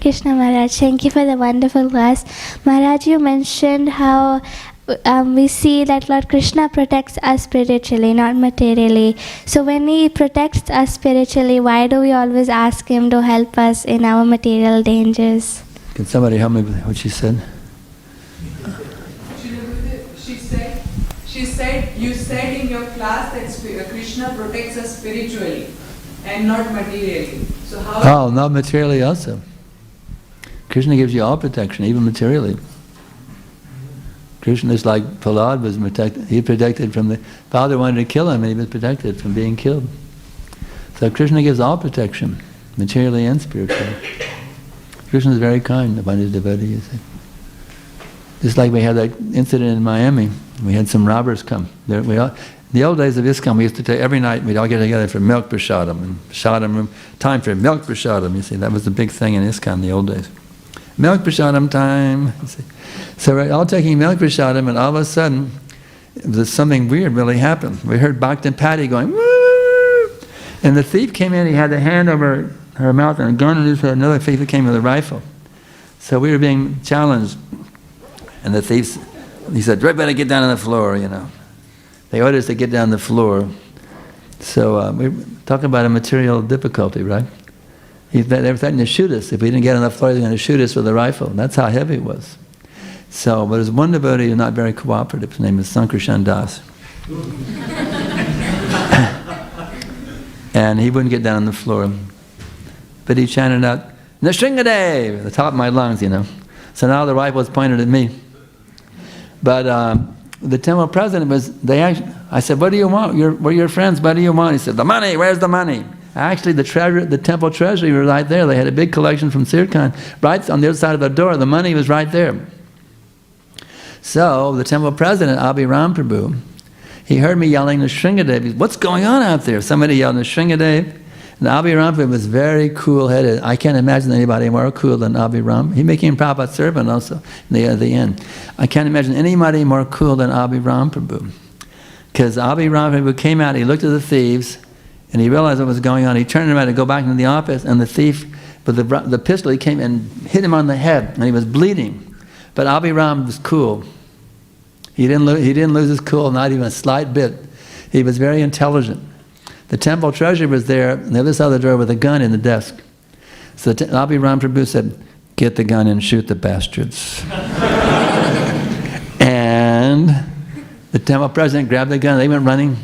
Krishna Maharaj. Thank you for the wonderful class. Maharaj, you mentioned how we see that Lord Krishna protects us spiritually, not materially. So when He protects us spiritually, why do we always ask Him to help us in our material dangers? Can somebody help me with what she said? She said, you said in your class that Krishna protects us spiritually and not materially. So how? Oh, not materially also. Krishna gives you all protection, even materially. Krishna is like Prahlad was protected. He protected from the father wanted to kill him, and he was protected from being killed. So Krishna gives all protection, materially and spiritually. Krishna is very kind upon his devotees. Just like we had that incident in Miami. We had some robbers come. In the old days of ISKCON, we used to take every night, we'd all get together for milk prasadam. And prasadam room, time for milk prasadam, you see. That was the big thing in ISKCON in the old days. Milk prasadam time, you see. So we're all taking milk prasadam, and all of a sudden, something weird really happened. We heard Bhakti Patty going, woo! And the thief came in, he had the hand over her mouth and a gun in his head. Another thief came with a rifle. So we were being challenged. And the thieves, he said, "Right, better get down on the floor," you know. They ordered us to get down on the floor. So we were talking about a material difficulty, right? They were threatening to shoot us. If we didn't get on the floor, they were going to shoot us with a rifle. That's how heavy it was. So, but there's one devotee who's not very cooperative. His name is Sankarshan Das. And he wouldn't get down on the floor. But he chanted out, "Nrsingadev," at the top of my lungs, you know. So now the rifle was pointed at me. But the temple president was, I said, "What do you want? We're your friends, what do you want?" He said, "The money, where's the money?" Actually, the temple treasury was right there. They had a big collection from Sirkan. Right on the other side of the door, the money was right there. So the temple president, Abhiram Prabhu, he heard me yelling to Nrsingadev. He said, "What's going on out there?" Somebody yelled to Nrsingadev. And Abhiram Prabhu was very cool-headed. I can't imagine anybody more cool than Abhiram. He became Prabhupada's servant also at the end. I can't imagine anybody more cool than Abhiram Prabhu. Because Abhiram Prabhu came out, he looked at the thieves, and he realized what was going on. He turned around to go back into the office, and the thief, with the pistol, he came and hit him on the head, and he was bleeding. But Abhiram was cool. He didn't lose his cool, not even a slight bit. He was very intelligent. The temple treasurer was there on the other side of the door with a gun in the desk. So Abhiram Prabhu said, "Get the gun and shoot the bastards." And the temple president grabbed the gun, they went running.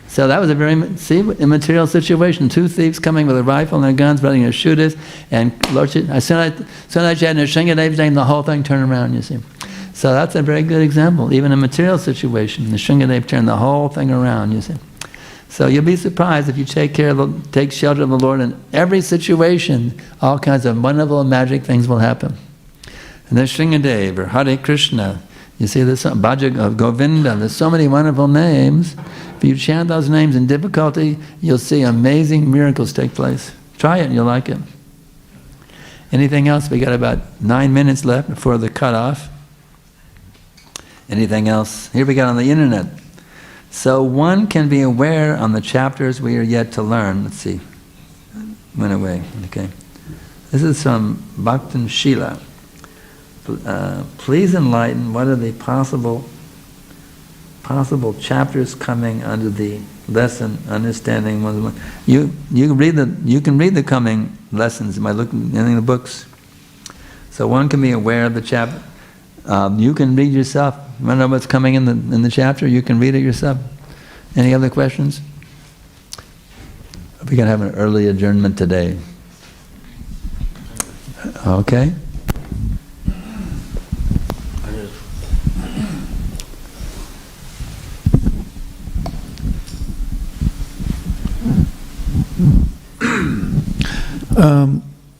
So that was a very immaterial situation. Two thieves coming with a rifle and their guns ready to shoot us. And Lord, as soon as I had Nrsingadev's name, the whole thing turned around, you see. So that's a very good example. Even in a material situation, Nrsingadev turned the whole thing around, you see. So you'll be surprised if you take shelter of the Lord in every situation, all kinds of wonderful and magic things will happen. And there's Nrsingadev or Hare Krishna. You see this Bhaja of Govinda, there's so many wonderful names. If you chant those names in difficulty, you'll see amazing miracles take place. Try it and you'll like it. Anything else? We got about 9 minutes left before the cutoff. Anything else? Here we got on the internet. So one can be aware on the chapters we are yet to learn. Let's see. Went away. Okay. This is from Bhaktan Shila. Please enlighten what are the possible chapters coming under the lesson understanding. You can read the coming lessons by looking in the books. So one can be aware of the chapter. You can read yourself. You want to know what's coming in the chapter? You can read it yourself. Any other questions? We're going to have an early adjournment today. Okay.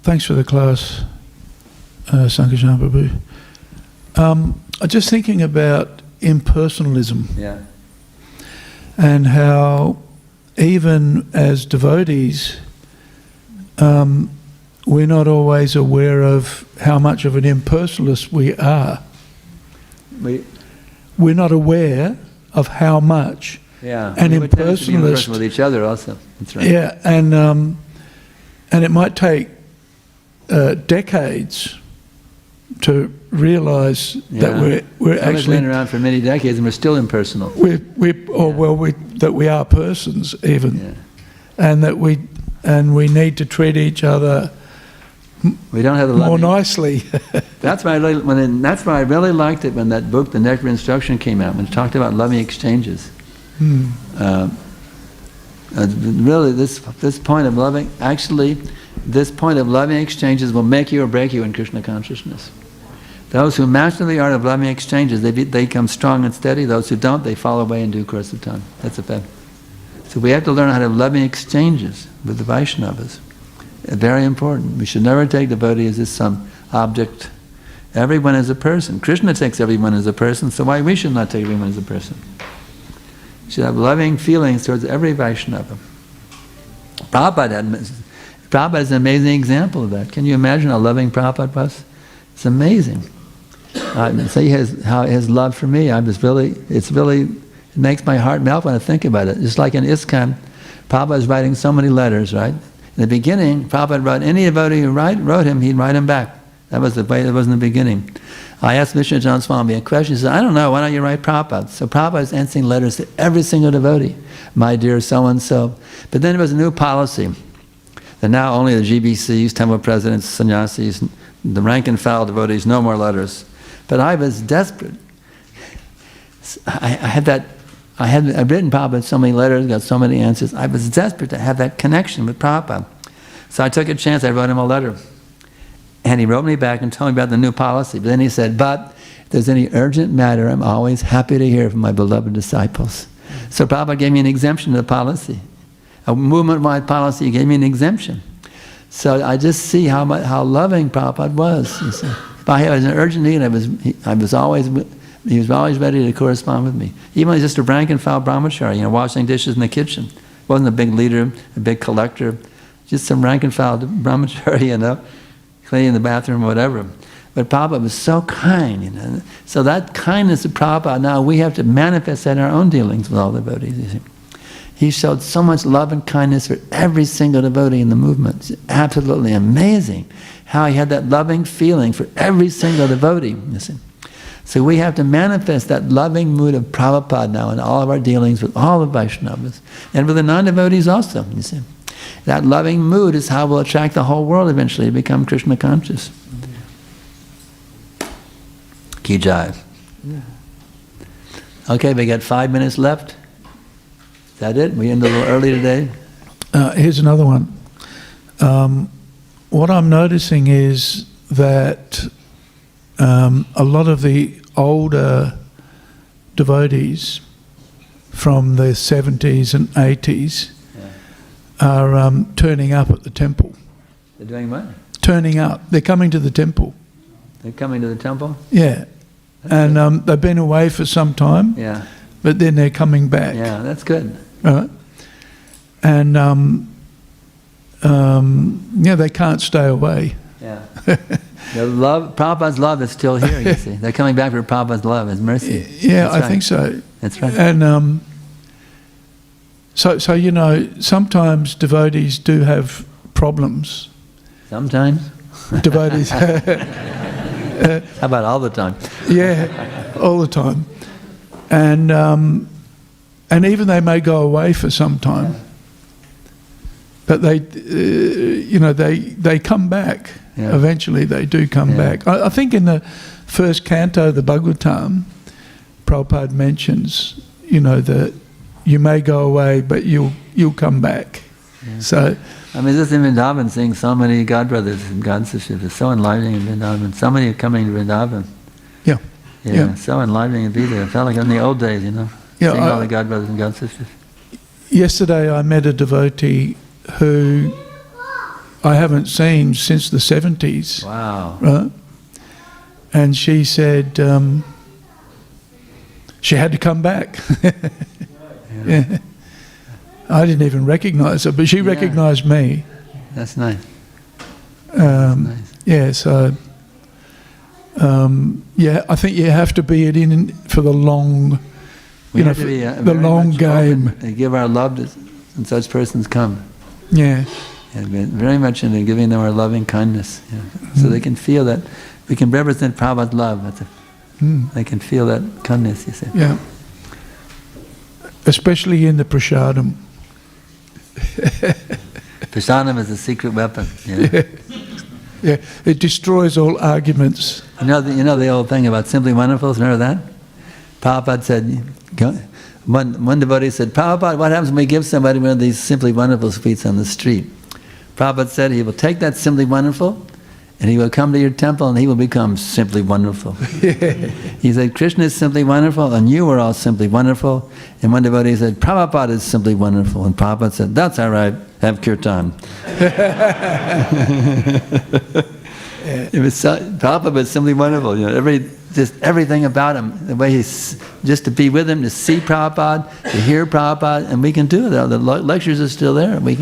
Thanks for the class, Sankarshan Prabhu. I'm just thinking about impersonalism. Yeah. And how even as devotees, we're not always aware of how much of an impersonalist we are. We're not aware of how much an impersonalist with each other also. That's right. Yeah, and it might take decades to realise that we're actually been around for many decades and we're still impersonal. That we are persons even, and that we need to treat each other. We don't have the more nicely. That's why I really liked it when that book, The Nectar of Instruction, came out, when it talked about loving exchanges. Really, this point of loving, this point of loving exchanges will make you or break you in Krishna consciousness. Those who master the art of loving exchanges, they become strong and steady. Those who don't, they fall away in due course of time. That's a fact. So we have to learn how to have loving exchanges with the Vaishnavas. Very important. We should never take devotee as some object. Everyone is a person. Krishna takes everyone as a person, so why we should not take everyone as a person? We should have loving feelings towards every Vaishnava. Prabhupada is an amazing example of that. Can you imagine how loving Prabhupada was? It's amazing. See his love for me. It makes my heart melt when I think about it. Just like in ISKCON, Prabhupada was writing so many letters, right? In the beginning, Prabhupada wrote any devotee who wrote him, he'd write him back. That was the way it was in the beginning. I asked Vishnu Swami a question. He said, I don't know, why don't you write Prabhupada? So Prabhupada is answering letters to every single devotee. My dear so-and-so. But then there was a new policy that now only the GBCs, temple presidents, sannyasis, the rank and file devotees, no more letters. But I was desperate. I'd written Prabhupada so many letters, got so many answers. I was desperate to have that connection with Prabhupada. So I took a chance, I wrote him a letter. And he wrote me back and told me about the new policy. But then he said, but if there's any urgent matter, I'm always happy to hear from my beloved disciples. So Prabhupada gave me an exemption to the policy. A movement-wide policy, he gave me an exemption. So I just see how loving Prabhupada was. You see. If I had an urgent need, he was always ready to correspond with me. Even as just a rank and file brahmachari, washing dishes in the kitchen. Wasn't a big leader, a big collector, just some rank and file brahmachari, cleaning the bathroom, whatever. But Prabhupada was so kind, So that kindness of Prabhupada, now we have to manifest that in our own dealings with all the devotees, you see. He showed so much love and kindness for every single devotee in the movement. It's absolutely amazing how he had that loving feeling for every single devotee, you see. So we have to manifest that loving mood of Prabhupada now in all of our dealings with all the Vaishnavas, and with the non-devotees also, you see. That loving mood is how we'll attract the whole world eventually to become Krishna conscious. Ki jai. Okay, we got 5 minutes left. Is that it? We ended a little early today. Here's another one. What I'm noticing is that a lot of the older devotees from the 70s and 80s are turning up at the temple. They're doing what? Turning up. They're coming to the temple. They're coming to the temple? Yeah. That's and they've been away for some time. Yeah. But then they're coming back. Yeah, that's good. Right. And they can't stay away. Yeah. The love, Prabhupada's love is still here, you see. They're coming back for Prabhupada's love, his mercy. Yeah, I think so. That's right. And so sometimes devotees do have problems. Sometimes? Devotees. How about all the time? Yeah, all the time. And even they may go away for some time, but they come back. Yeah. Eventually, they do come back. I think in the first canto, the Bhagavatam, Prabhupada mentions, that you may go away, but you'll come back. Yeah. So, just in Vrindavan, seeing so many godbrothers and god sisters, it's so enlivening in Vrindavan. So many are coming to Vrindavan. Yeah, so enlivening to be there. It felt like in the old days, seeing all the godbrothers and god sisters. Yesterday I met a devotee who I haven't seen since the 70s. Wow. Right? And she said she had to come back. Yeah. I didn't even recognise her, but she recognised me. That's nice. Yeah, so... I think you have to be in for the long, the long game. And give our love to, and such persons come. Yeah. And we're very much into giving them our loving kindness, so they can feel that we can represent Prabhupada's love. They can feel that kindness, you see. Yeah. Especially in the prasadam. Prasadam is a secret weapon. Yeah, it destroys all arguments. You know the old thing about Simply Wonderful, remember that? Prabhupada said, one devotee said, Prabhupada, what happens when we give somebody one of these Simply Wonderful sweets on the street? Prabhupada said he will take that Simply Wonderful and he will come to your temple and he will become simply wonderful. He said, Krishna is simply wonderful and you are all simply wonderful. And one devotee said, Prabhupada is simply wonderful. And Prabhupada said, that's all right, have kirtan. Prabhupada was simply wonderful. Just everything about him, the way he's, just to be with him, to see Prabhupada, to hear Prabhupada, and we can do it. The lectures are still there. We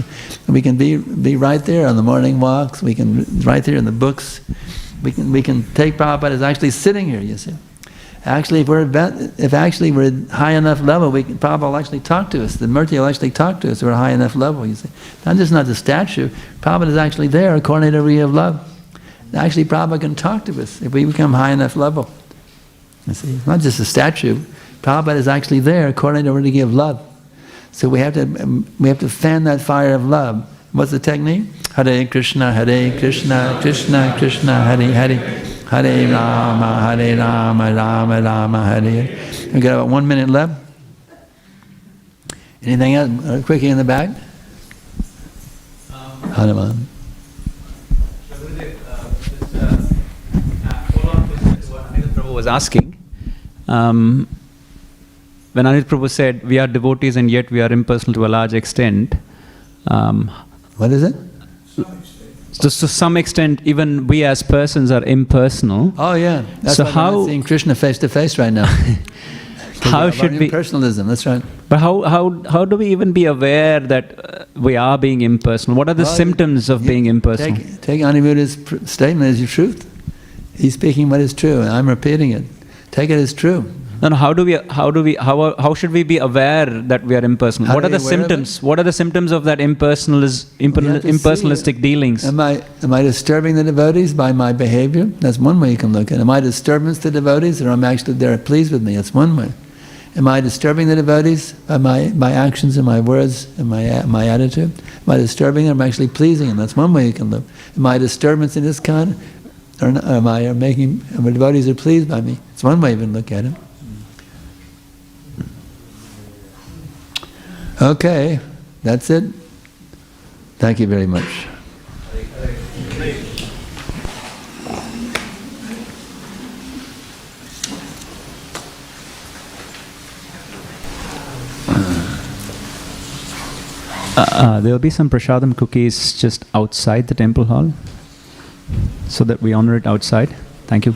can be right there on the morning walks. We can right there in the books. We can take Prabhupada as actually sitting here. You see, actually, if we're at high enough level, Prabhupada will actually talk to us. The Murti will actually talk to us. We're at a high enough level. You see, not just not the statue. Prabhupada is actually there, according to the of love. Actually, Prabhupada can talk to us if we become high enough level. You see, it's not just a statue. Prabhupada is actually there according to the of love. So we have to fan that fire of love. What's the technique? Hare Krishna, Krishna Krishna, Hare Hare, Hare Rama, Rama Rama, Hare. We've got about 1 minute left. Anything else? Quickie in the back. Hanuman. Prabhu was asking, when Anil Prabhu said, we are devotees and yet we are impersonal to a large extent. What is it? To some extent, even we as persons are impersonal. Oh yeah, that's so why we're not seeing Krishna face to face right now. How should we? Impersonalism, that's right. But how do we even be aware that we are being impersonal? What are the symptoms of being impersonal? Take Aniruddha's statement as your truth. He's speaking what is true, and I'm repeating it. Take it as true. No, how should we be aware that we are impersonal? What are the symptoms? What are the symptoms of that impersonalistic dealings? Am I disturbing the devotees by my behavior? That's one way you can look at it. Am I disturbance to devotees, or am I actually they're pleased with me? That's one way. Am I disturbing the devotees by my actions and my words and my attitude? Am I disturbing them? Or am I actually pleasing them? That's one way you can look. Am I a disturbance in this kind? Or am I making my devotees are pleased by me? It's one way you can look at it. Okay, that's it. Thank you very much. There will be some prasadam cookies just outside the temple hall, so that we honor it outside. Thank you.